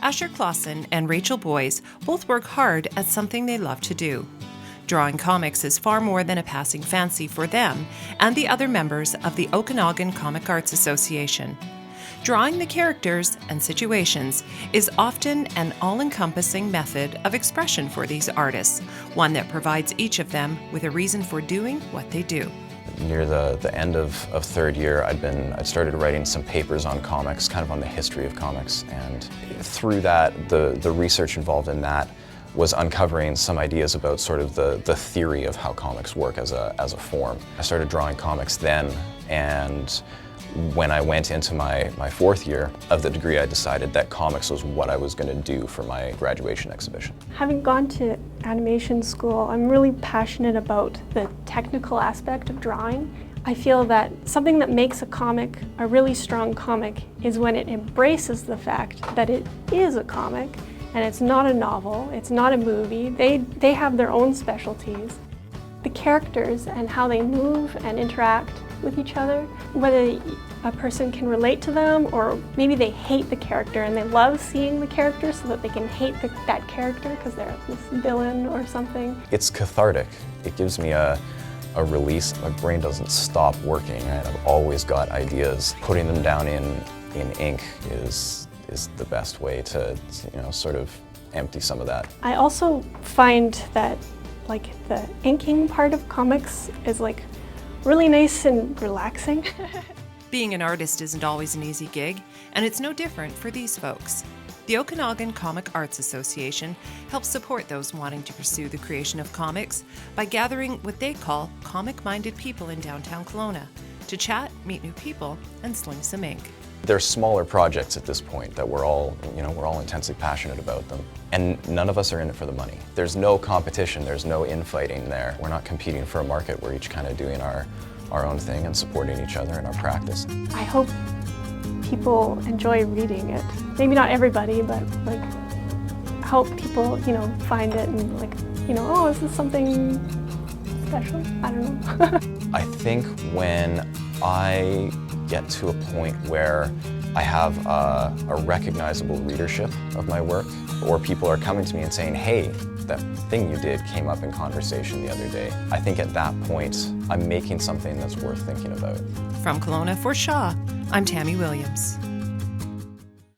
Asher Clausen and Rachel Boyes both work hard at something they love to do. Drawing comics is far more than a passing fancy for them and the other members of the Okanagan Comic Arts Association. Drawing the characters and situations is often an all-encompassing method of expression for these artists, one that provides each of them with a reason for doing what they do. Near the end of third year, I'd started writing some papers on comics, kind of on the history of comics, and through that, the research involved in that was uncovering some ideas about sort of the theory of how comics work as a form. I started drawing comics then, and when I went into my fourth year of the degree, I decided that comics was what I was going to do for my graduation exhibition. Having gone to animation school, I'm really passionate about the technical aspect of drawing. I feel that something that makes a comic a really strong comic is when it embraces the fact that it is a comic and it's not a novel, it's not a movie. They have their own specialties. The characters and how they move and interact with each other, whether a person can relate to them or maybe they hate the character and they love seeing the character so that they can hate that character because they're this villain or something. It's cathartic. It gives me a release. My brain doesn't stop working. Right? I've always got ideas. Putting them down in ink is the best way to, sort of empty some of that. I also find that the inking part of comics is really nice and relaxing. Being an artist isn't always an easy gig, and it's no different for these folks. The Okanagan Comic Arts Association helps support those wanting to pursue the creation of comics by gathering what they call comic-minded people in downtown Kelowna to chat, meet new people, and sling some ink. They're smaller projects at this point that we're all intensely passionate about them. And none of us are in it for the money. There's no competition, there's no infighting there. We're not competing for a market, we're each kind of doing our own thing and supporting each other in our practice. I hope people enjoy reading it. Maybe not everybody, but I hope people, find it and oh, is this something special? I don't know. I think when I get to a point where I have a recognizable readership of my work, or people are coming to me and saying, hey, that thing you did came up in conversation the other day. I think at that point, I'm making something that's worth thinking about. From Kelowna for Shaw, I'm Tammy Williams.